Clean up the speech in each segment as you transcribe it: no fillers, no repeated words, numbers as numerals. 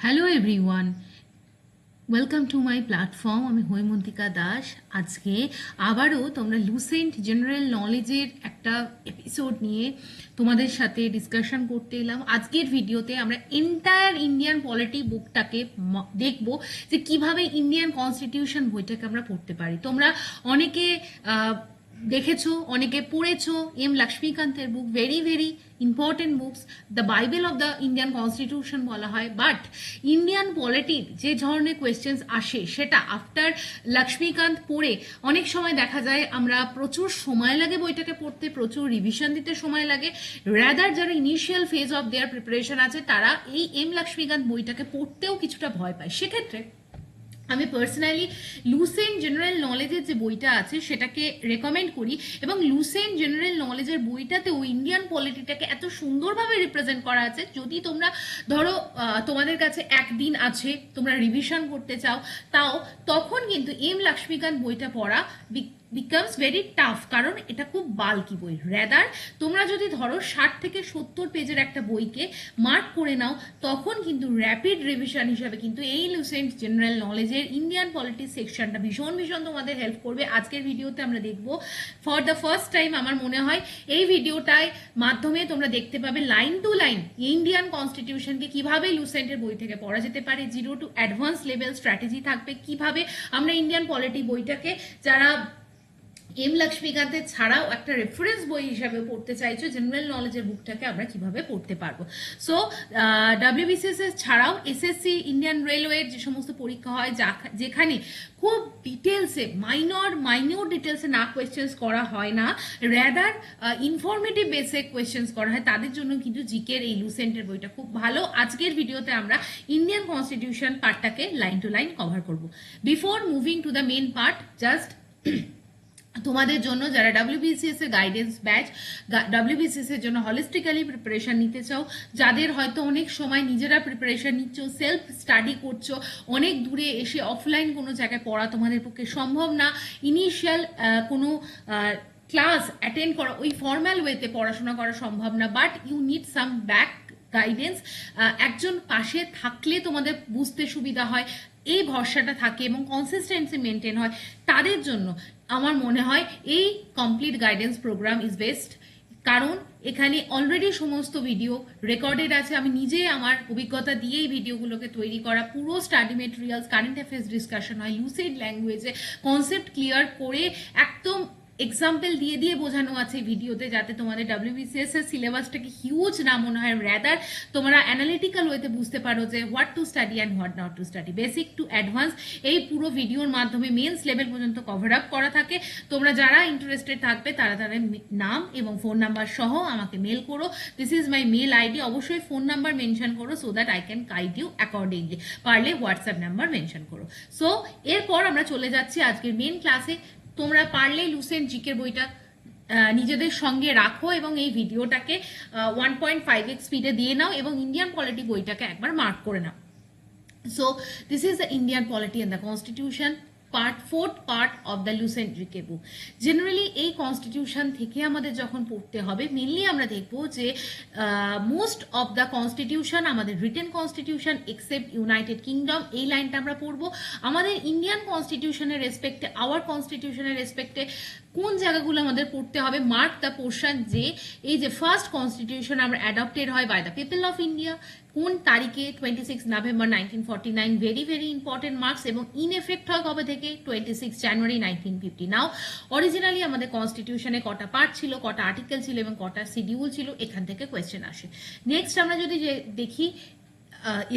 Hello everyone, welcome to my platform. আমি হৈমন্তিকা দাস। আজকে আবারও তোমরা লুসেন্ট জেনারেল নলেজের একটা এপিসোড নিয়ে তোমাদের সাথে ডিসকাশন করতে এলাম। আজকের ভিডিওতে আমরা এন্টায়ার ইন্ডিয়ান পলিটি বুকটাকে দেখব যে কিভাবে ইন্ডিয়ান কনস্টিটিউশন বইটাকে আমরা পড়তে পারি। তোমরা অনেকে দেখেছো, অনেকে পড়েছো এম লক্ষ্মীকান্তের book, very very important books, the Bible of the Indian constitution বলা হয়। বাট ইন্ডিয়ান পলিটির যে ধরনের কোয়েশ্চেন্স আসে সেটা আফটার লক্ষ্মীকান্ত পড়ে অনেক সময় দেখা যায় আমরা প্রচুর সময় লাগে বইটাকে পড়তে, প্রচুর রিভিশন দিতে সময় লাগে। রাদার যারা initial phase of their preparation আছে তারা এই এম লক্ষ্মীকান্ত বইটাকে পড়তেও কিছুটা ভয় পায়। সেক্ষেত্রে আমি পার্সোনালি লুসেন্ট জেনারেল নলেজের যে বইটা আছে সেটাকে রেকমেন্ড করি, এবং লুসেন্ট জেনারেল নলেজের বইটাতেও ইন্ডিয়ান পলিটিটাকে এত সুন্দরভাবে রিপ্রেজেন্ট করা আছে। যদি তোমরা ধরো তোমাদের কাছে একদিন আছে, তোমরা রিভিশন করতে চাও, তখন কিন্তু এম লক্ষ্মীকান্ত বইটা পড়া বিকামস ভেরি টাফ, কারণ এটা খুব বাল্কি বই। রেদার তোমরা যদি ধরো 60 থেকে 70 পেজের একটা বইকে মার্ক করে নাও, তখন কিন্তু র্যাপিড রিভিশন হিসাবে কিন্তু এই লুসেন্ট জেনারেল নলেজের ইন্ডিয়ান পলিটিক্স সেকশনটা ভীষণ তোমাদের হেল্প করবে। আজকের ভিডিওতে আমরা দেখব ফর দ্য ফার্স্ট টাইম, আমার মনে হয় এই ভিডিওটায় মাধ্যমে তোমরা দেখতে পাবে লাইন টু লাইন ইন্ডিয়ান কনস্টিটিউশনকে কিভাবে লুসেন্টের বই থেকে পড়া যেতে পারে। 0 to অ্যাডভান্স লেভেল স্ট্র্যাটেজি থাকবে, কিভাবে আমরা ইন্ডিয়ান পলিটি বইটাকে যারা এম লক্ষ্মীকান্তের ছাড়াও একটা রেফারেন্স বই হিসাবে পড়তে চাইছো, জেনারেল নলেজের বুকটাকে আমরা কিভাবে পড়তে পারবো। সো WBCS ছাড়াও SSC, ইন্ডিয়ান রেলওয়ের যে সমস্ত পরীক্ষা হয় যেখানে খুব ডিটেলসে মাইনিউট ডিটেলসে না কোয়েশ্চেন্স করা হয় না, রেদার ইনফরমেটিভ বেসে কোয়েশ্চেন্স করা হয়, তাদের জন্য কিন্তু জিকের এই লুসেন্টের বইটা খুব ভালো। আজকের ভিডিওতে আমরা ইন্ডিয়ান কনস্টিটিউশন পার্টটাকে লাইন টু লাইন কভার করব। Before moving to the main part, just তোমাদের জন্য যারা WBCS এর গাইডেন্স ব্যাচ, WBCS এর জন্য হলিস্টিক্যালি প্রিপারেশন নিতে চাও, যাদের হয়তো অনেক সময় নিজেরা প্রিপারেশন নিচ্ছ, সেলফ স্টাডি করছো, অনেক দূরে এসে অফলাইন কোনো জায়গায় পড়া তোমাদের পক্ষে সম্ভব না, ইনিশিয়াল কোনো ক্লাস অ্যাটেন্ড করা, ওই ফর্মাল ওয়েতে পড়াশোনা করা সম্ভব না, but you need some back guidance, একজন পাশে থাকলে তোমাদের বুঝতে সুবিধা হয়, এই ভরসাটা থাকে এবং কনসিস্টেন্সি মেনটেন হয়, তাদের জন্য আমার মনে হয় এই complete guidance programme is best. কারণ এখানে অলরেডি সমস্ত ভিডিও রেকর্ডেড আছে, আমি নিজে আমার অভিজ্ঞতা দিয়ে এই ভিডিওগুলোকে তৈরি করা, পুরো study materials, current affairs discussion হয় লুসিড ল্যাঙ্গুয়েজে, কনসেপ্ট ক্লিয়ার করে একদম এক্সাম্পল দিয়ে দিয়ে বোঝানো আছে ভিডিওতে, যাতে তোমাদের WBCS এর সিলেবাসটাকে হিউজ না মনে হয়, রেদার তোমরা অ্যানালিটিক্যাল ওয়েতে বুঝতে পারো যে what to study and what not to study. Basic to advance এই পুরো ভিডিওর মাধ্যমে মেন্স লেভেল পর্যন্ত কভার আপ করা থাকে। তোমরা যারা ইন্টারেস্টেড থাকবে তারা তাদের নাম এবং ফোন নাম্বার সহ আমাকে মেল করো। This is my mail ID, অবশ্যই ফোন নাম্বার মেনশন করো so that I can guide you accordingly, পারলে হোয়াটসঅ্যাপ নাম্বার মেনশন করো। সো এরপর আমরা চলে যাচ্ছি আজকের মেন ক্লাসে। তোমরা পারলে লুসেন্ট জিকের বইটা নিজেদের সঙ্গে রাখো এবং এই ভিডিওটাকে 1.5x স্পিডে দিয়ে নাও এবং ইন্ডিয়ান পলিটি বইটাকে একবার মার্ক করে নাও। So this is the Indian polity and the constitution part, 4th part of the Lucent GK book. Generally এই কনস্টিটিউশন থেকে আমাদের যখন পড়তে হবে, মেনলি আমরা দেখবো যে মোস্ট অফ দ্য কনস্টিটিউশন আমাদের written constitution except United Kingdom, এই লাইনটা আমরা পড়বো। আমাদের ইন্ডিয়ান কনস্টিটিউশনের রেসপেক্টে, আওয়ার কনস্টিটিউশনের রেসপেক্টে কোন জায়গাগুলো আমাদের পড়তে হবে, মার্ক দ্য পোর্শন যে এই যে ফার্স্ট কনস্টিটিউশন আমরা অ্যাডপ্টেড হয় by the people of India, কোন তারিখে, 26 November 1949, very very important marks, এবং ইন এফেক্ট হয় কবে থেকে, 26 জানুয়ারি 1950। নাও অরিজিনালি আমাদের কনস্টিটিউশনে কটা পার্ট ছিল, কটা আর্টিকেল ছিল এবং কটা শিডিউল ছিল, এখান থেকে কোয়েশ্চেন আসে। নেক্সট আমরা যদি দেখি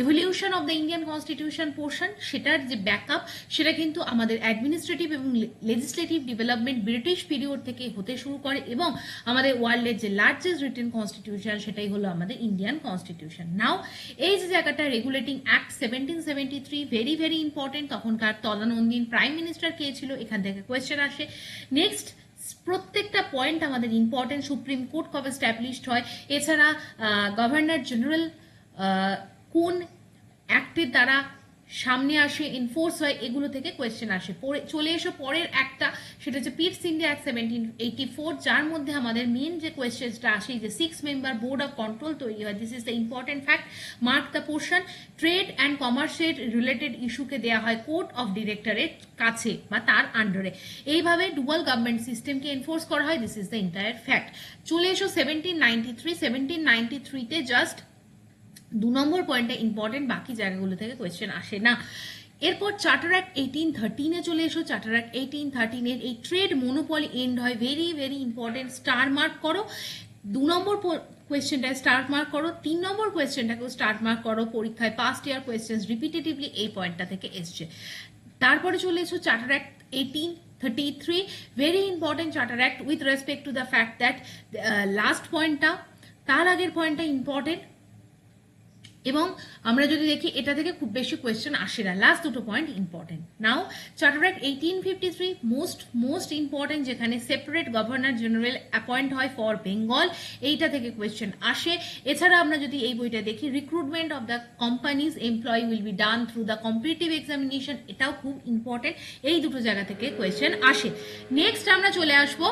evolution of the Indian constitution portion, সেটার যে ব্যাকআপ সেটা কিন্তু আমাদের অ্যাডমিনিস্ট্রেটিভ এবং লেজিসলেটিভ ডেভেলপমেন্ট ব্রিটিশ পিরিয়ড থেকে হতে শুরু করে, এবং আমাদের ওয়ার্ল্ডের যে লার্জেস্ট রিটেন কনস্টিটিউশন সেটাই হলো আমাদের ইন্ডিয়ান কনস্টিটিউশন। নাও এই যে জায়গাটা regulating act 1773, very very important, তখনকার তদানীন্তন প্রাইম মিনিস্টার কে ছিল, এখান থেকে কোয়েশ্চেন আসে। নেক্সট প্রত্যেকটা পয়েন্ট আমাদের ইম্পর্টেন্ট, সুপ্রিম কোর্ট কবে স্ট্যাবলিশড হয়, এছাড়া গভর্নর জেনারেল কোন অ্যাক্টের দ্বারা সামনে আসে, এনফোর্স হয়, এগুলো থেকে কোয়েশ্চেন আসে। চলে এসো পরের একটা, সেটা হচ্ছে পিটস ইন্ডিয়া অ্যাক্ট 1784, যার মধ্যে আমাদের মেন যে কোয়েশ্চেনটা আসে যে 6 মেম্বার বোর্ড অফ কন্ট্রোল তৈরি হয়। This is the important fact, mark the portion. Trade and কমার্সের রিলেটেড ইস্যুকে দেওয়া হয় কোর্ট অফ ডিরেক্টরের কাছে বা তার আন্ডারে। এইভাবে ডুয়াল গভর্নমেন্ট সিস্টেমকে এনফোর্স করা হয়। This is the entire fact. চলে এসো 1793। 1793-তে জাস্ট 2 নম্বর পয়েন্টটা ইম্পর্টেন্ট, বাকি জায়গাগুলো থেকে কোয়েশ্চেন আসে না। এরপর চার্টার অ্যাক্ট 1813-এ চলে এসো। চার্টার অ্যাক্ট 1813-এর এই ট্রেড মোনোপলি এন্ড হয়, very very important, star mark করো। 2 নম্বর কোয়েশ্চেনটায় স্টার মার্ক করো, 3 নম্বর কোয়েশ্চেনটাকেও স্টার মার্ক করো, পরীক্ষায় পাস্ট ইয়ার কোয়েশ্চেন রিপিটেটিভলি এই পয়েন্টটা থেকে এসছে। তারপরে চলে এসো charter act 1833, very important charter act with respect to the fact that last পয়েন্টটা, তার আগের পয়েন্টটা ইম্পর্টেন্ট, এবং আমরা যদি দেখি এটা থেকে খুব বেশি কোয়েশ্চেন আসে না, লাস্ট দুটো পয়েন্ট ইম্পর্টেন্ট। নাও চার্টার অ্যাক্ট 1853, মোস্ট ইম্পর্টেন্ট, যেখানে সেপারেট গভর্নর জেনারেল অ্যাপয়েন্ট হয় ফর বেঙ্গল, এইটা থেকে কোয়েশ্চেন আসে। এছাড়া আমরা যদি এই বইটা দেখি, recruitment of the companies employee will be done through the competitive examination, এটাও খুব ইম্পর্টেন্ট, এই দুটো জায়গা থেকে কোয়েশ্চেন আসে। নেক্সট আমরা চলে আসবো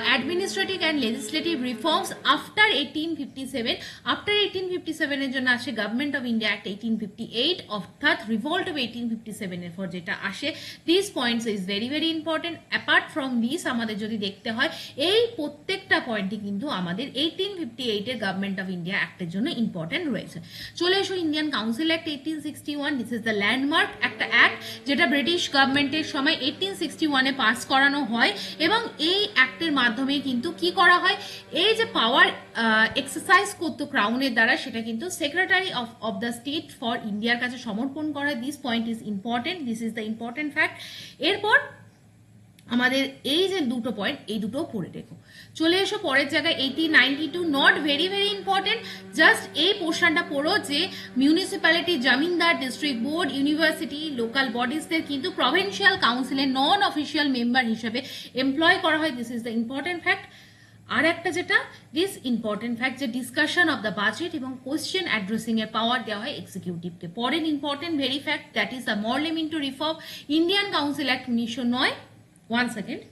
administrative and legislative reforms after 1857। After 1857-এর জন্য আসে গভর্নমেন্ট অফ ইন্ডিয়া অ্যাক্ট 1858, অর্থাৎ রিভল্ট অফ 1857-এর পর যেটা আসে। This points is very very important. Apart from this আমাদের যদি দেখতে হয়, এই প্রত্যেকটা পয়েন্টই কিন্তু আমাদের 1858-এর গভর্নমেন্ট অফ ইন্ডিয়া অ্যাক্টের জন্য ইম্পর্টেন্ট রয়েছে। চলে এসো Indian council act 1861। This is the landmark একটা অ্যাক্ট, যেটা ব্রিটিশ গভর্নমেন্টের সময় 1861-এ পাস করানো হয়, এবং এই অ্যাক্টের মাধ্যমে কিন্তু কি করা হয়, এই যে পাওয়ার এক্সারসাইজ করতো ক্রাউনের দ্বারা, সেটা কিন্তু secretary of the state for ইন্ডিয়ার কাছে সমর্পণ করা। This point is important, this is the important fact. এরপর আমাদের এই যে দুটো পয়েন্ট, এই দুটো পড়ে দেখো। চলে এসো পরের জায়গায় 1892, not very very important, just এই পোর্শনটা পড়ো যে মিউনিসিপ্যালিটি, জমিনদার, ডিস্ট্রিক্ট বোর্ড, ইউনিভার্সিটি, লোকাল বডিজদের কিন্তু প্রভিন্সিয়াল কাউন্সিলের নন অফিসিয়াল মেম্বার হিসেবে এমপ্লয় করা হয়। This is the important fact. আর একটা যেটা দিস ইম্পর্টেন্ট ফ্যাক্ট, যে ডিসকাশন অফ দ্য বাজেট এবং কোয়েশ্চেন অ্যাড্রেসিং এর পাওয়ার দেওয়া হয় এক্সিকিউটিভকে। পরের important very fact, that is the Morley Minto reform, Indian council act 1909। 1 second,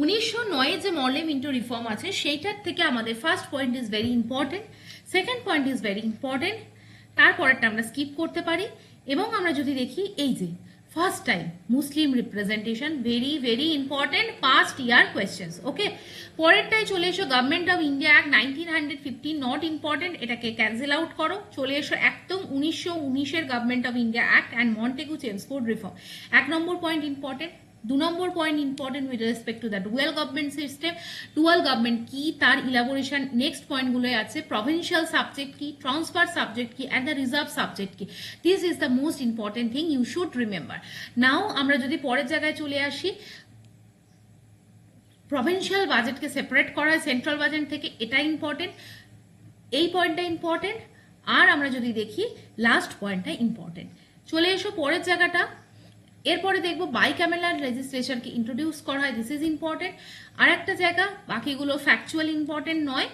1909 যে মরলেমিন্টো রিফর্ম আছে, সেইটার থেকে আমাদের first point is very important, second point is very important, তারপরেরটা আমরা স্কিপ করতে পারি। এবং আমরা যদি দেখি, এই যে first time Muslim representation, very very important, past year questions. Okay, পরেরটাই চলে এসো government of India act 1950, not important, এটাকে ক্যান্সেল আউট করো। চলে এসো একদম 1919-এর government of India act and Montagu Chelmsford reform. 1 number point important. 2 number point important with respect to the dual government system. Dual government কি, তার elaboration next পয়েন্টগুলোই আছে। প্রভিন্সিয়াল সাবজেক্ট কি, ট্রান্সফার সাবজেক্ট কি, অ্যান্ড দ্য রিজার্ভ সাবজেক্ট কি। This is the most important thing you should remember. Now আমরা যদি পরের জায়গায় চলে আসি, প্রভিন্সিয়াল বাজেটকে সেপারেট করা হয় সেন্ট্রাল বাজেট থেকে, এটা ইম্পর্টেন্ট, এই পয়েন্টটা ইম্পর্টেন্ট। আর আমরা যদি দেখি লাস্ট পয়েন্টটা ইম্পর্টেন্ট। চলে এসো পরের জায়গাটা, এরপরে দেখবো বাইক্যামেলার লেজিসলেশনকে ইন্ট্রোডিউস করা হয়। This is important. আর একটা জায়গা, বাকিগুলো ফ্যাকচুয়াল ইম্পর্টেন্ট নয়।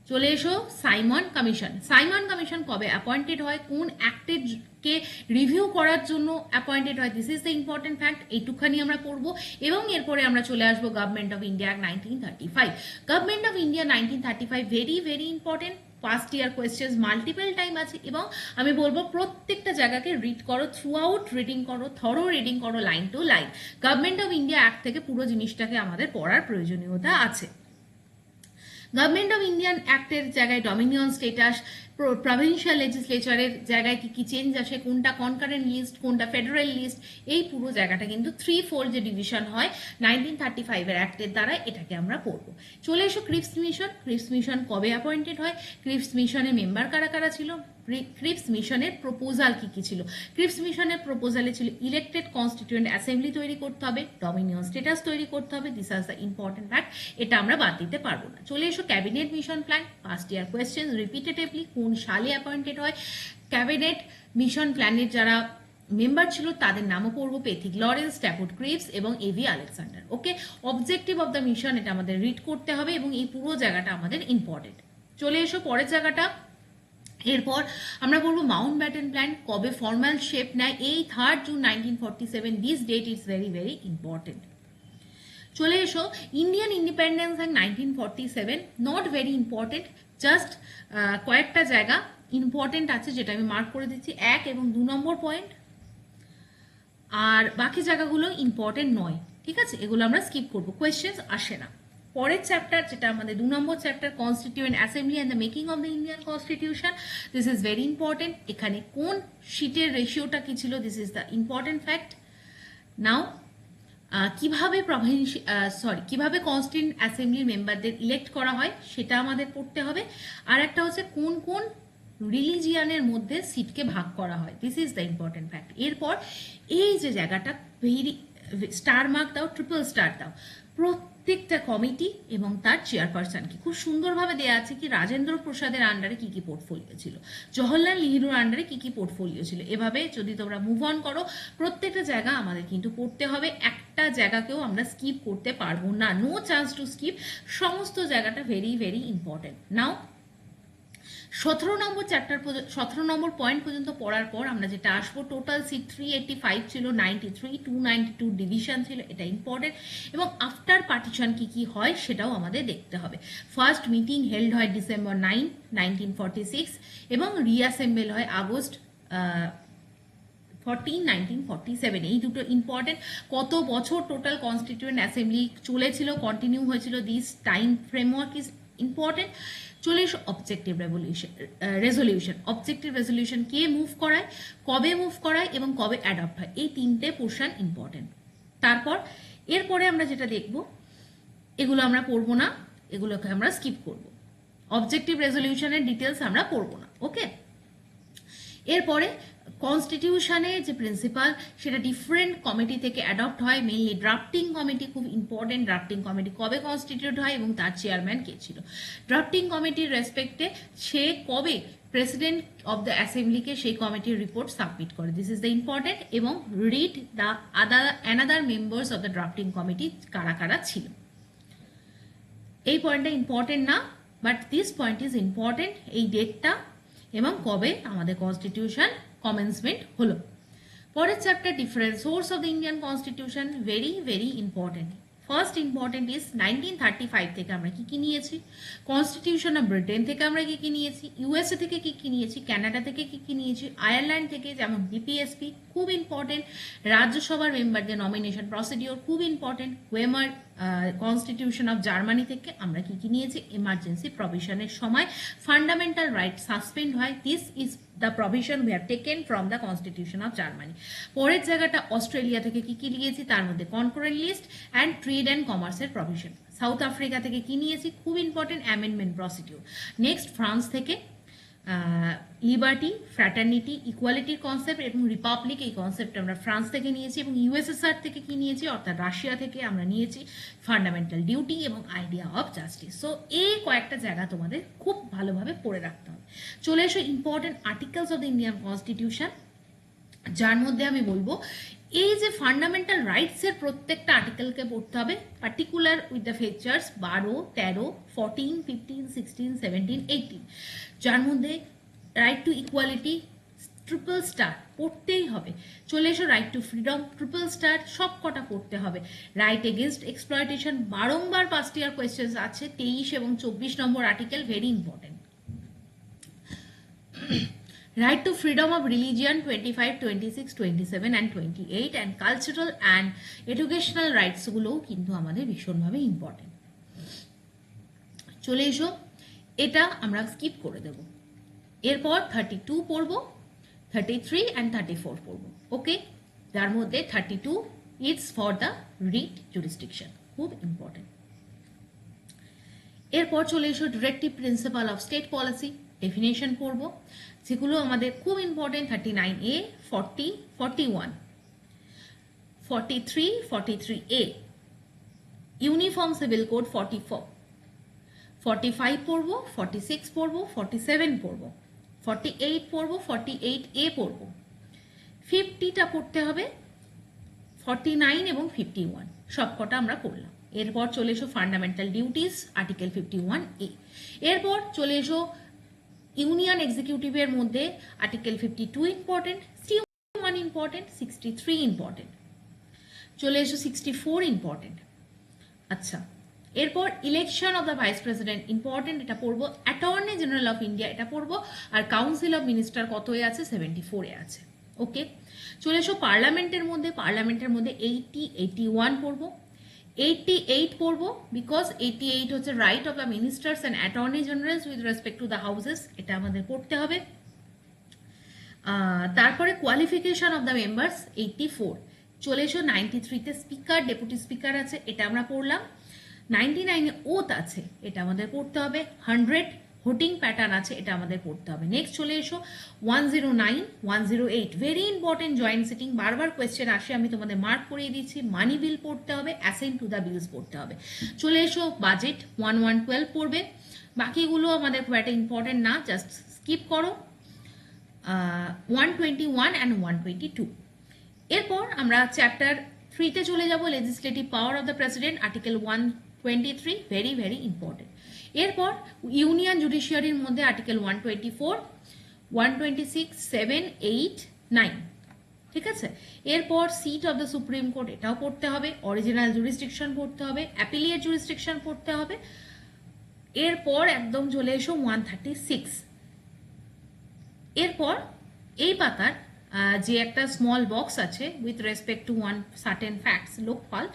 চলে এসো সাইমন কমিশন। সাইমন কমিশন কবে অ্যাপয়েন্টেড হয়, কোন অ্যাক্টের কে রিভিউ করার জন্য অ্যাপয়েন্টেড হয়, this is the important fact, এইটুখানি আমরা পড়বো। এবং এরপরে আমরা চলে আসবো government of India 1935। Government of India 1935 very very important, first year questions multiple time আছে, এবং আমি বলবো প্রত্যেকটা জায়গাকে রিড করো, থ্রু আউট রিডিং করো, থরো রিডিং করো, line to line. Government of India act থেকে পুরো জিনিসটাকে আমাদের পড়ার প্রয়োজনীয়তা আছে। গভর্নমেন্ট অফ ইন্ডিয়ান অ্যাক্টের জায়গায় ডমিনিয়ন স্টেটাস, প্রভিন্সিয়াল লেজিসলেচারের জায়গায় কি কি চেঞ্জ আসে, কোনটা কনকারেন্ট লিস্ট, কোনটা ফেডারেল লিস্ট, এই পুরো জায়গাটা কিন্তু 3-4 যে ডিভিশন হয় 1935-এর অ্যাক্টের দ্বারা, এটাকে আমরা পড়বো। চলে এসো ক্রিপস মিশন। ক্রিপস মিশন কবে অ্যাপয়েন্টেড হয়, ক্রিপস মিশনের মেম্বার কারা কারা ছিল, ক্রিপস মিশনের প্রপোজাল কি কি ছিল। ক্রিপস মিশনের প্রপোজালে ছিল ইলেক্টেড কনস্টিটিউয়েন্ট অ্যাসেম্বলি তৈরি করতে হবে, ডমিনিয়ন স্টেটাস তৈরি করতে হবে। This are the important fact, এটা আমরা বাদ দিতে পারবো না। চলে এসো cabinet mission plan, first year question repetitively, কোন সালে অ্যাপয়েন্টেড হয়। ক্যাবিনেট মিশন প্ল্যানের যারা মেম্বার ছিল তাদের নামও পড়বো, পেথিক লরেন্স, স্ট্যাফোর্ড ক্রিপস এবং A V Alexander. Okay, objective of the mission, এটা আমাদের রিড করতে হবে, এবং এই পুরো জায়গাটা আমাদের ইম্পর্টেন্ট। চলে এসো পরের জায়গাটা। এরপর আমরা বলবো মাউন্ট ব্যাটেন প্ল্যান কবে ফর্মাল শেপ নেয়, এই 3rd June 1947, this date is very very important. চলে এসো Indian Independence Act 1947, not very important, just কয়েকটা জায়গা ইম্পর্টেন্ট আছে যেটা আমি মার্ক করে দিচ্ছি 1 এবং 2 নম্বর পয়েন্ট, আর বাকি জায়গাগুলো ইম্পর্টেন্ট নয়, ঠিক আছে, এগুলো আমরা স্কিপ করবো, কোয়েশ্চেন্স আসে না। পরের চ্যাপ্টার যেটা আমাদের 2 number chapter, constituent assembly and the making of the Indian constitution, this is very important. এখানে কোন সিটের রেশিওটা কি ছিল, this is the important fact. Now কিভাবে কনস্টিটিউয়েন্ট অ্যাসেম্বলির মেম্বারদের ইলেক্ট করা হয় সেটা আমাদের পড়তে হবে। আর একটা হচ্ছে কোন কোন রিলিজিয়ানের মধ্যে সিটকে ভাগ করা হয়, this is the important fact. এরপর এই যে জায়গাটা ভেরি স্টার মার্ক দাও, ট্রিপল স্টার দাও, প্রত্যেকটা কমিটি এবং তার চেয়ারপারসন কি খুব সুন্দরভাবে দেওয়া আছে, কি রাজেন্দ্র প্রসাদের আন্ডারে কি কি পোর্টফোলিও ছিল, জওহরলাল নেহরুর আন্ডারে কি কি পোর্টফোলিও ছিল। এভাবে যদি তোমরা মুভ অন করো, প্রত্যেকটা জায়গা আমাদের কিন্তু পড়তে হবে, একটা জায়গাকেও আমরা স্কিপ করতে পারবো না, নো চান্স টু স্কিপ, সমস্ত জায়গাটা ভেরি ভেরি ইম্পর্টেন্ট। নাও 17 নম্বর চ্যাপ্টার 17 নম্বর পয়েন্ট পর্যন্ত পড়ার পর আমরা যেটা আসবো, টোটাল সিট 385 ছিল, 93, 292 ডিভিশন ছিল, এটা ইম্পর্টেন্ট। এবং আফটার পার্টিশন কি কি হয় সেটাও আমাদের দেখতে হবে। ফার্স্ট মিটিং হেল্ড হয় ডিসেম্বর 9, 1946 এবং রিঅ্যাসেম্বল হয় আগস্ট 14, 1947, এই দুটো ইম্পর্টেন্ট। কত বছর টোটাল কনস্টিটিউয়েন্ট অ্যাসেম্বলি চলেছিল, কন্টিনিউ হয়েছিল, this time framework is important. চলে এসো অবজেক্টিভ রেজলিউশন, অবজেক্টিভ রেজলিউশন কে মুভ করায়, কবে মুভ করায় এবং কবে অ্যাডপ্ট হয়, এই 3টে পোর্শন ইম্পর্টেন্ট। তারপর এরপরে আমরা যেটা দেখব, এগুলো আমরা পড়বো না, এগুলোকে আমরা স্কিপ করব, অবজেক্টিভ রেজলিউশনের ডিটেলস আমরা পড়বো না, ওকে। এরপরে কনস্টিটিউশনে যে প্রিন্সিপাল সেটা ডিফারেন্ট কমিটি থেকে অ্যাডপ্ট হয়, মেইনলি ড্রাফটিং কমিটি খুব ইম্পর্টেন্ট, ড্রাফটিং কমিটি কবে কনস্টিটিউট হয় এবং তার চেয়ারম্যান কে ছিল, ড্রাফটিং কমিটির রেসপেক্টে সে কবে প্রেসিডেন্ট অফ দ্য অ্যাসেম্বলিকে সেই কমিটির রিপোর্ট সাবমিট করে, দিস ইজ দ্য ইম্পর্টেন্ট। এবং read the another members of the drafting committee কারা কারা ছিল, এই পয়েন্টটা ইম্পর্টেন্ট না, but this point is important, এই ডেটটা এবং কবে আমাদের কনস্টিটিউশন কমেন্সমেন্ট হলো। পরের chapter different source of the Indian constitution, very very important. First important is 1935 থেকে আমরা কি কি নিয়েছি, কনস্টিটিউশন অফ ব্রিটেন থেকে আমরা কি কি নিয়েছি, ইউএসএ থেকে কি কি নিয়েছি, কানাডা থেকে কি কি নিয়েছি, আয়ারল্যান্ড থেকে যেমন বিপিএসপি খুব ইম্পর্টেন্ট, রাজ্যসভার মেম্বারদের নমিনেশন প্রসিডিওর খুব important, Weimar constitution of Germany থেকে আমরা কি কি নিয়েছি, এমার্জেন্সি প্রভিশনের সময় ফান্ডামেন্টাল রাইট সাসপেন্ড হয়, this is the provision we have taken from the constitution of Germany. পরের জায়গাটা অস্ট্রেলিয়া থেকে কি কি নিয়েছি, তার মধ্যে concurrent list and trade and কমার্সের প্রভিশন। সাউথ আফ্রিকা থেকে কি নিয়েছি, খুব important, amendment procedure. Next France থেকে লিবার্টি, ফ্র্যাটার্নিটি, ইকুয়ালিটির কনসেপ্ট এবং রিপাবলিক, এই কনসেপ্ট আমরা ফ্রান্স থেকে নিয়েছি। এবং ইউএসএসআর থেকে কি নিয়েছি, অর্থাৎ রাশিয়া থেকে আমরা নিয়েছি ফান্ডামেন্টাল ডিউটি এবং আইডিয়া অফ জাস্টিস। সো এই কয়েকটা জায়গা তোমাদের খুব ভালোভাবে পড়ে রাখতে হবে। চলে এসো important articles of the Indian constitution, যার মধ্যে আমি বলবো এই যে ফান্ডামেন্টাল রাইটসের প্রত্যেকটা আর্টিকেলকে পড়তে হবে, পার্টিকুলার উইথ দ্য ফিচার্স 12, 13, 14, 15, 16, 17, 18, যার মধ্যে right to equality triple star পড়তেই হবে। চলে এসো right to freedom triple star সব কটা পড়তে হবে। রাইট এগেনস্ট এক্সপ্লয়টেশন বারংবার পাস্ট ইয়ার কোয়েশ্চেন্স আছে, 23 এবং 24 number article very important. Right to freedom of religion 25, 26, 27 and 28 and cultural and educational rights গুলোও কিন্তু আমাদের ভীষণভাবে ইম্পর্টেন্ট। চলে এসো, এটা আমরা স্কিপ করে দেব। এরপর 32 পড়বো, 33 and 34 পড়বো, ওকে, যার মধ্যে 32 is for the writ jurisdiction, খুব ইম্পর্টেন্ট। এরপর চলে এসো directive principal of state policy, definition পড়বো, যেগুলো আমাদের খুব important. 39A, 40, 41, 43, 43A, uniform civil code 44, 45 পড়বো, 46 পড়বো, 47 পড়বো, 48 পড়বো, 48A পড়বো, 50টা পড়তে হবে, 49 এবং 51 সবকটা আমরা পড়লাম। এরপর চলে এসো ফান্ডামেন্টাল ডিউটিস আর্টিকেল 51A। এরপর চলে এসো ইউনিয়ন এক্সিকিউটিভের মধ্যে আর্টিকেল 52 ইম্পর্টেন্ট, 61 ইম্পর্টেন্ট, 63 ইম্পর্টেন্ট, চলে এসো 64 ইম্পর্টেন্ট। আচ্ছা, এরপর election of the vice president important, এটা পড়বো। অ্যাটর্নি জেনারেল অফ ইন্ডিয়া এটা পড়বো। আর কাউন্সিল অফ মিনিস্টার কতই আছে? 74-এ আছে। ওকে, চলে এসো পার্লামেন্টের মধ্যে। পার্লামেন্টের মধ্যে 80, 81 পড়বো, 88 পড়বো, বিকজ 88 হচ্ছে right of the ministers and attorney generals with respect to the houses, এটা আমাদের পড়তে হবে। তারপরে কোয়ালিফিকেশন অফ দ্য মেম্বার্স 84। চলে এসো 93-তে স্পিকার ডেপুটি স্পিকার আছে, এটা আমরা পড়লাম। 99-এ ওথ আছে, এটা আমাদের পড়তে হবে। 100 ভোটিং প্যাটার্ন আছে, এটা আমাদের পড়তে হবে। নেক্সট চলে এসো 109, 108 ভেরি ইম্পর্টেন্ট জয়েন্ট সিটিং, বারবার কোয়েশ্চেন আসে, আমি তোমাদের মার্ক করিয়ে দিচ্ছি। মানি বিল পড়তে হবে, অ্যাসেন্ট টু দ্য বিলস পড়তে হবে। চলে এসো বাজেট 1112 পড়বে। বাকিগুলো আমাদের খুব একটা ইম্পর্টেন্ট না, জাস্ট স্কিপ করো। 121 অ্যান্ড 122। এরপর আমরা চ্যাপ্টার 3-তে চলে যাব, legislative power of the president article 123 very very important. এরপর ইউনিয়ন জুডিশিয়ারির মধ্যে আর্টিকেল 124, 126, 7, 8, 9, ঠিক আছে। এরপর seat of the Supreme Court এটাও পড়তে হবে, অরিজিনাল জুরিসডিকশন পড়তে হবে, অ্যাপিলিয়েট জুরিসডিকশন পড়তে হবে। এরপর একদম চলে এসো 136। এরপর এই পাতার যে একটা স্মল বক্স আছে with respect two one certain facts, Lokpal,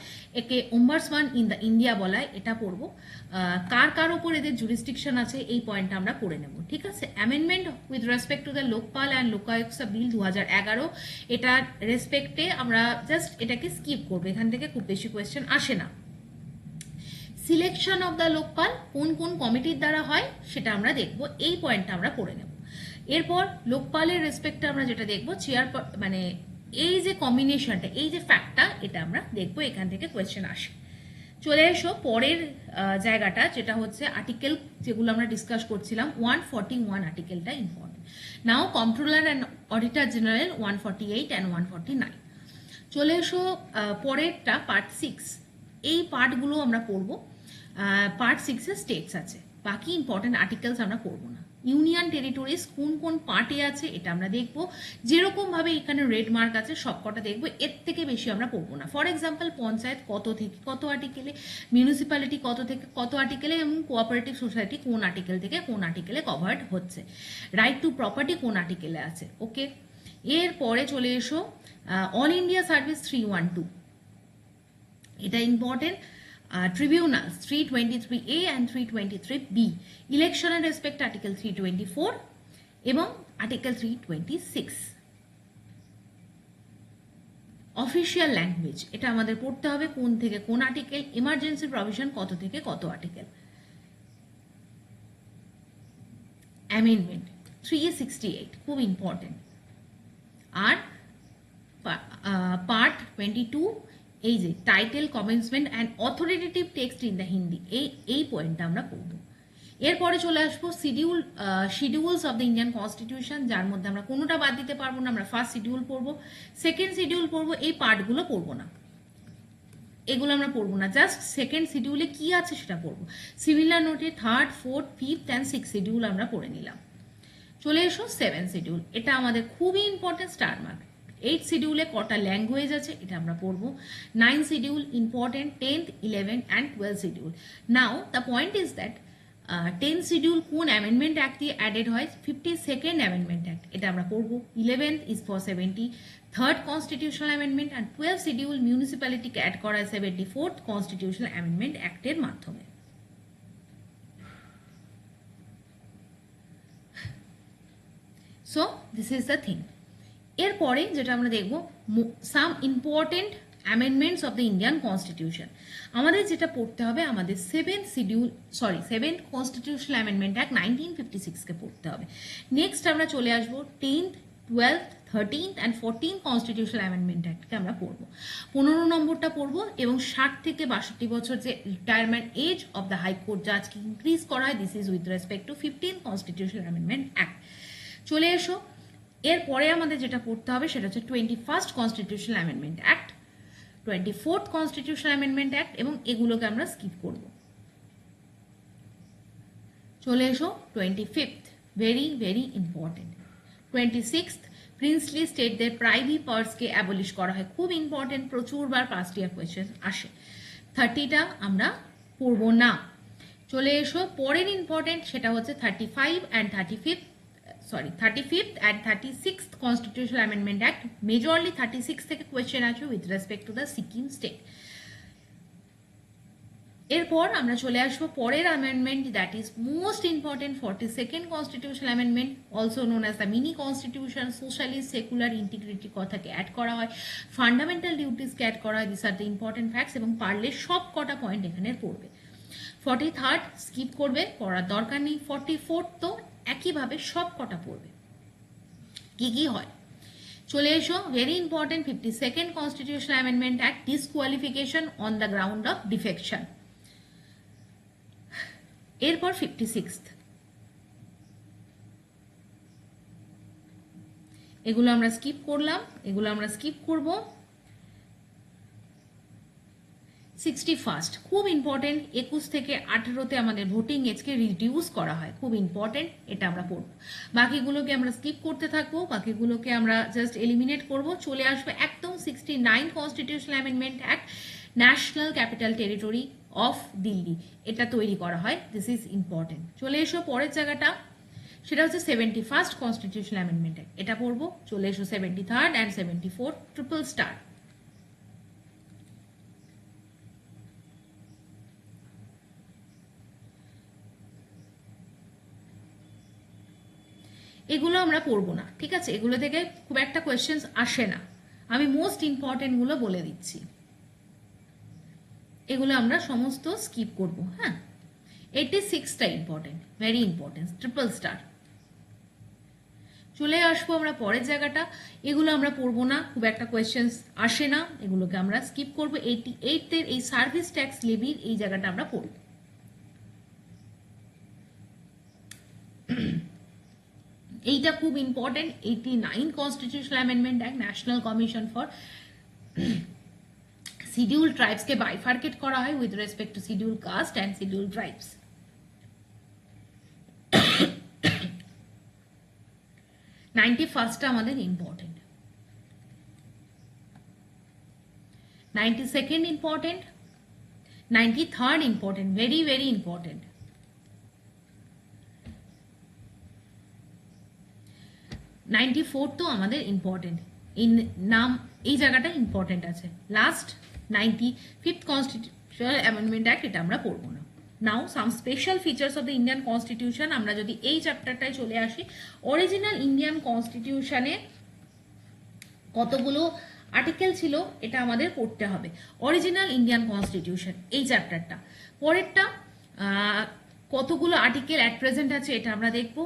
একে ওম্বার্সমান ইন দ্য ইন্ডিয়া বলা হয়, এটা পড়বো। কার কার ওপর এদের জুরিসডিকশন আছে এই পয়েন্টটা আমরা পড়ে নেব, ঠিক আছে। Amendment with respect to the Lokpal and Lokayukta bill 2011, এটার রেসপেক্টে আমরা জাস্ট এটাকে স্কিপ করবো, এখান থেকে খুব বেশি কোয়েশ্চেন আসে না। সিলেকশন অফ দ্য লোকপাল কোন কোন কমিটির দ্বারা হয় সেটা আমরা দেখবো, এই পয়েন্টটা আমরা পড়ে নেব। এরপর লোকপালের রেসপেক্টে আমরা যেটা দেখবো, চেয়ার মানে এই যে কম্বিনেশনটা, এই যে ফ্যাক্টটা, এটা আমরা দেখবো, এখান থেকে কোয়েশ্চেন আসে। চলে এসো পরের জায়গাটা, যেটা হচ্ছে আর্টিকেল যেগুলো আমরা ডিসকাস করছিলাম। 141 আর্টিকেলটা important. Now controller and auditor general 148 and 149। চলে এসো পরেরটা পার্ট 6, এই পার্টগুলো আমরা পড়বো। পার্ট 6-এ স্টেটস আছে, বাকি ইম্পর্টেন্ট আর্টিকেলস আমরা পড়বো না। ইউনিয়ন টেরিটরিজ কোন কোন পার্টে আছে এটা আমরা দেখবো, যেরকম ভাবে এখানে রেড মার্ক আছে সবকটা দেখবো, এর থেকে বেশি আমরা পড়বো না। ফর এক্সাম্পল পঞ্চায়েত কত থেকে কত আর্টিকেলে, মিউনিসিপ্যালিটি কত থেকে কত আর্টিকেলে, এবং কোঅপারেটিভ সোসাইটি কোন আর্টিকেল থেকে কোন আর্টিকেলে কভার্ড হচ্ছে, রাইট টু প্রপার্টি কোন আর্টিকেলে আছে। ওকে, এরপরে চলে এসো অল ইন্ডিয়া সার্ভিস 312, এটা important. Tribunals 323A and 323B, election and respect article 324 এবং article 326। অফিসিয়াল ল্যাঙ্গুয়েজ এটা আমাদের পড়তে হবে, কোন থেকে কোন আর্টিকেল, এমার্জেন্সি প্রভিশন কত থেকে কত আর্টিকেল। অ্যামেন্ডমেন্ট 368 খুব ইম্পর্টেন্ট। আর পার্ট 22, এই যে title, commencement and authoritative text in the Hindi, এই পয়েন্টটা আমরা পড়ব। এরপরে চলে আসবো schedules of the Indian constitution, যার মধ্যে আমরা কোনোটা বাদ দিতে পারবো না। আমরা ফার্স্ট শিডিউল পড়বো, সেকেন্ড শিডিউল পড়বো, এই পার্টগুলো পড়বো না, এগুলো আমরা পড়বো না, জাস্ট সেকেন্ড শিডিউলে কি আছে সেটা পড়বো। সিমিলার নোটে third, fourth, fifth and six schedule আমরা পড়ে নিলাম। চলে এসো 7 শিডিউল, এটা আমাদের খুবই ইম্পর্টেন্ট, স্টার মার্ক। 8 শিডিউলে কটা ল্যাঙ্গুয়েজ আছে এটা আমরা পড়বো। 9 schedule important, 10th, 11th and 12th schedule. Now the point is that 10th schedule কোন অ্যামেন্ডমেন্ট অ্যাক্ট দিয়ে অ্যাডেড হয়, 52nd অ্যামেন্ডমেন্ট অ্যাক্ট, এটা আমরা পড়বো। 11th is for 73rd constitutional amendment, and 12th schedule মিউনিসিপ্যালিটিকে অ্যাড করা হয় 74th কনস্টিটিউশনাল অ্যামেন্ডমেন্ট অ্যাক্টের মাধ্যমে। So this is the thing. এরপরে যেটা আমরা দেখব, some important amendments of the Indian constitution. আমাদের যেটা পড়তে হবে, আমাদের 7th কনস্টিটিউশনাল অ্যামেন্ডমেন্ট অ্যাক্ট 1956-কে পড়তে হবে। নেক্সট আমরা চলে আসবো 10th, 12th, 13th and 14th constitutional amendment অ্যাক্টকে আমরা পড়বো। 15 নম্বরটা পড়বো, এবং 60 থেকে 62 বছর যে retirement age of the high court জাজকে ইনক্রিজ করা হয়, this is with respect to 15th constitutional amendment act. চলে এসো এরপরে আমাদের যেটা পড়তে হবে সেটা হচ্ছে 21st constitutional amendment act, 24th constitutional amendment act, এবং এগুলোকে আমরা স্কিপ করব। চলে এসো 25th, very very important. 26th, princely স্টেটদের প্রাইভি পার্টসকে অ্যাবলিশ করা হয়, খুব ইম্পর্টেন্ট, প্রচুরবার পাস্ট ইয়ার কোয়েশ্চেন আসে। 30টা আমরা পড়ব না। চলে এসো পরের ইম্পর্টেন্ট, সেটা হচ্ছে 35 and 35th and 36th constitutional amendment act. Majorly 36 থেকে কোয়েশ্চেন আছে with respect to the Sikkim state. এরপর আমরা চলে আসবো পরের amendment, that is most important, 42nd constitutional amendment, also known as the mini constitution. Socialist secular integrity কথাকে add করা হয়, ফান্ডামেন্টাল ডিউটিসকে অ্যাড করা হয়। This are the important facts, এবং পারলে সব কটা পয়েন্ট এখানে পড়বে। 43rd স্কিপ করবে, পড়ার দরকার নেই। 44th তো একইভাবে সব কটা পড়বে। কি কি হয় চলে এসো, very important, 52nd constitutional amendment act, disqualification on the ground of defection. এরপর 56th, এগুলো আমরা স্কিপ করলাম, এগুলো আমরা স্কিপ করব। 61st খুব ইম্পর্টেন্ট, 21 থেকে 18তে আমাদের ভোটিং এজকে রিডিউস করা হয়, খুব ইম্পর্টেন্ট, এটা আমরা পড়ব। বাকিগুলোকে আমরা স্কিপ করতে থাকবো, বাকিগুলোকে আমরা জাস্ট এলিমিনেট করব। চলে আসবে একদম 69 constitutional amendment act, national capital territory of Delhi, এটা তৈরি করা হয়। This is important. চলে এসো পরের জায়গাটা, সেটা হচ্ছে 71st কনস্টিটিউশনাল অ্যামেন্ডমেন্ট অ্যাক্ট, এটা পড়বো। চলে এসো 73rd and 74th, triple star. এগুলো আমরা পড়বো না, ঠিক আছে, এগুলো থেকে খুব একটা কোয়েশ্চেন্স আসে না, আমি মোস্ট ইম্পর্টেন্ট গুলো বলে দিচ্ছি, এগুলো আমরা সমস্ত স্কিপ করব। হ্যাঁ, 86টা important, very important, triple star. চলে আসবো আমরা পরের জায়গাটা, এগুলো আমরা পড়বো না, খুব একটা কোয়েশ্চেন্স আসে না, এগুলোকে আমরা স্কিপ করবো। 88 এর এই সার্ভিস ট্যাক্স লেভির এই জায়গাটা আমরা পড়ব। এইটা খুব important, 89 constitutional amendment act, national commission for schedule ট্রাইবসকে বাইফার্কেট করা হয় with respect to schedule caste and schedule tribes. 91টা আমাদের important, 92nd important, 93rd important, very very important. 94 তো আমাদের ইম্পর্টেন্ট, এই নাম এই জায়গাটা ইম্পর্টেন্ট আছে। Last 95th constitutional amendment act, এটা আমরা পড়বো না। Now some special features of the Indian constitution, আমরা যদি এই চ্যাপ্টারটায় চলে আসি, অরিজিনাল ইন্ডিয়ান কনস্টিটিউশনে কতগুলো আর্টিকেল ছিল এটা আমাদের পড়তে হবে। অরিজিনাল ইন্ডিয়ান কনস্টিটিউশন এই চ্যাপ্টারটা, পরেরটা কতগুলো আর্টিকেল অ্যাট প্রেজেন্ট আছে এটা আমরা দেখব।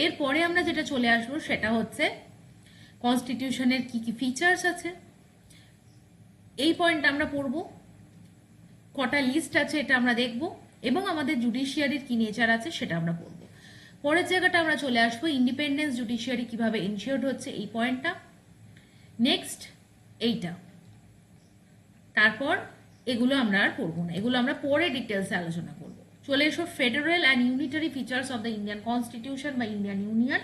এরপরে আমরা যেটা চলে আসবো সেটা হচ্ছে কনস্টিটিউশনের কি কি ফিচার্স আছে, এই পয়েন্টটা আমরা পড়বো। কটা লিস্ট আছে এটা আমরা দেখব, এবং আমাদের জুডিশিয়ারির কি নেচার আছে সেটা আমরা পড়ব। পরের জায়গাটা আমরা চলে আসবো, ইন্ডিপেন্ডেন্স জুডিশিয়ারি কিভাবে এনশিওর্ড হচ্ছে, এই পয়েন্টটা। নেক্সট এইটা, তারপর এগুলো আমরা আর পড়বো না, এগুলো আমরা পরে ডিটেলসে আলোচনা করব। চলে এসো federal and unitary features of the Indian constitution বা ইন্ডিয়ান ইউনিয়ন।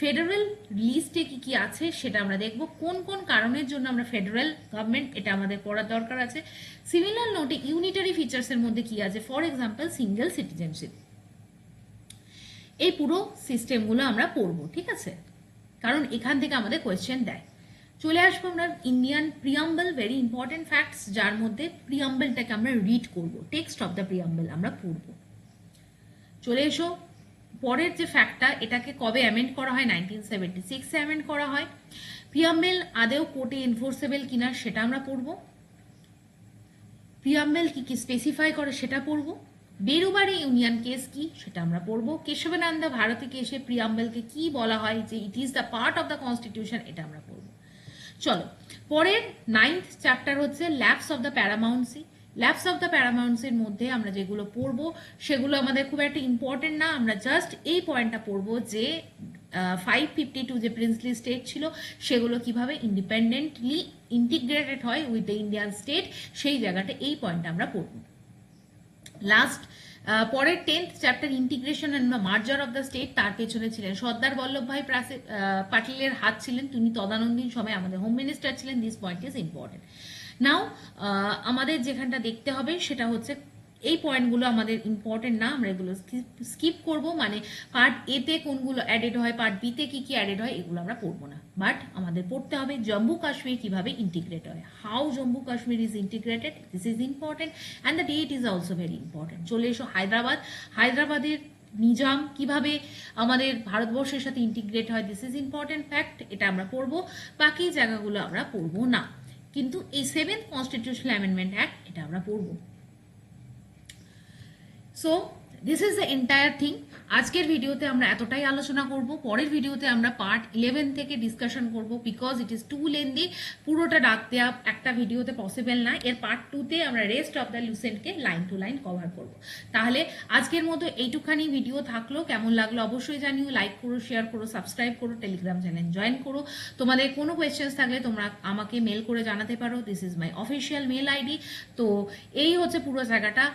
ফেডারেল লিস্টে কি কি আছে সেটা আমরা দেখব, কোন কোন কারণের জন্য আমরা ফেডারেল গভর্নমেন্ট, এটা আমাদের পড়ার দরকার আছে। সিমিলার নোটে ইউনিটারি ফিচার্সের মধ্যে কি আছে, ফর এক্সাম্পল সিঙ্গেল সিটিজেনশিপ। এই পুরো সিস্টেমগুলো আমরা পড়বো, ঠিক আছে, কারণ এখান থেকে আমাদের কোয়েশ্চেন দেয়। চলে আসবো আমরা Indian preamble, very important facts, যার মধ্যে প্রিয়াম্বলটাকে আমরা রিড করব, টেক্সট অফ দ্য প্রিয়াম্বল আমরা পড়বো। চলে এসো পরের যে ফ্যাক্টটা, এটাকে কবে অ্যামেন্ড করা হয়, 1976 অ্যামেন্ড করা হয়। প্রিয়াম্বল আদেও কোর্টে এনফোর্সেবল কিনা সেটা আমরা পড়বো। প্রিয়াম্বল কি কি স্পেসিফাই করে সেটা পড়বো। বেরুবাড়ি ইউনিয়ন কেস কি সেটা আমরা পড়বো। কেশবানন্দ ভারতী কেসে প্রিয়াম্বলকে কি বলা হয়, যে it is the part of the constitution, এটা আমরা পড়বো। চলো পরের 9th চ্যাপ্টার হচ্ছে lapse of the paramountcy. Lapse of the প্যারামাউন্সির মধ্যে আমরা যেগুলো পড়বো সেগুলো আমাদের খুব একটা ইম্পর্টেন্ট না, আমরা জাস্ট এই পয়েন্টটা পড়বো যে 552 যে প্রিন্সলি স্টেট ছিল সেগুলো কিভাবে ইন্ডিপেন্ডেন্টলি ইন্টিগ্রেটেড হয় উইথ দ্য ইন্ডিয়ান স্টেট, সেই জায়গাটা এই পয়েন্টটা আমরা পড়ব। লাস্ট পরের 10th chapter integration and merger of the state, তার পেছনে ছিলেন সর্দার বল্লভভাই পাটিলের হাত ছিলেন, তিনি তদানীন্তন সময় আমাদের হোম মিনিস্টার ছিলেন। This point is important. Now আমাদের যেখানটা দেখতে হবে সেটা হচ্ছে এই পয়েন্টগুলো আমাদের ইম্পর্টেন্ট না, আমরা এগুলো স্কিপ করব, মানে পার্ট এতে কোনগুলো অ্যাডেড হয়, পার্ট বিতে কি কি অ্যাডেড হয় এগুলো আমরা পড়বো না, বাট আমাদের পড়তে হবে জম্মু কাশ্মীর কিভাবে ইন্টিগ্রেট হয়, how Jammu Kashmir is integrated, this is important and the date is also very important. চলে এসো হায়দ্রাবাদের নিজাম কিভাবে আমাদের ভারতবর্ষের সাথে ইন্টিগ্রেট হয়, দিস ইজ ইম্পর্টেন্ট ফ্যাক্ট, এটা আমরা পড়বো। বাকি জায়গাগুলো আমরা পড়বো না, কিন্তু এই 7th কনস্টিটিউশনাল অ্যামেন্ডমেন্ট অ্যাক্ট এটা আমরা পড়বো। So this is the entire thing. আজকের ভিডিওতে আমরা এতটাই আলোচনা করব, পরের ভিডিওতে আমরা পার্ট 11 থেকে ডিসকাশন করব, because it is too lengthy, পুরোটা ডাক দেওয়া একটা ভিডিওতে পসিবল না। এর পার্ট 2তে আমরা রেস্ট অফ দ্য লুসেন্টকে লাইন টু লাইন কভার করব। তাহলে আজকের মতো এইটুখানি ভিডিও থাকলো, কেমন লাগলো অবশ্যই জানিও, লাইক করো, শেয়ার করো, সাবস্ক্রাইব করো, টেলিগ্রাম চ্যানেল জয়েন করো। তোমাদের কোনো কোয়েশ্চেন্স থাকলে তোমরা আমাকে মেল করে জানাতে পারো, this is my official mail ID. তো এই হচ্ছে পুরো জায়গাটা।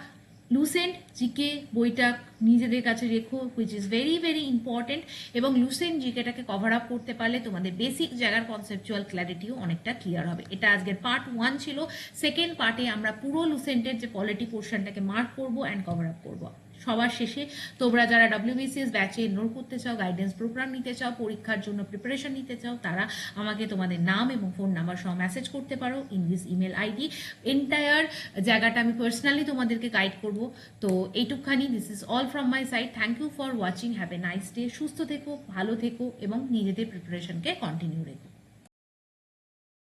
লুসেন্ট জিকে বইটা নিজেদের কাছে রেখো, which is very very important, এবং লুসেন্ট জিকেটাকে কভার আপ করতে পারলে তোমাদের বেসিক জায়গার কনসেপচুয়াল ক্ল্যারিটিও অনেকটা ক্লিয়ার হবে। এটা আজকের পার্ট 1 ছিল। সেকেন্ড পার্টে আমরা পুরো লুসেন্টের যে পলিটি পোর্শনটাকে মার্ক করবো অ্যান্ড কভার আপ করবো। সবার শেষে তোমরা যারা WBCS ব্যাচে এনরোল করতে চাও, গাইডেন্স প্রোগ্রাম নিতে চাও, পরীক্ষার জন্য প্রিপারেশন নিতে চাও, তারা আমাকে তোমাদের নাম এবং ফোন নাম্বার সহ মেসেজ করতে পারো in this email ID. Entire জায়গাটা আমি পার্সোনালি তোমাদেরকে গাইড করব। তো এইটুকখানি, this is all from my side. Thank you for watching, have a nice day. সুস্থ থেকো, ভালো থেকো এবং নিজেদের প্রিপারেশনকে কন্টিনিউ রেখো।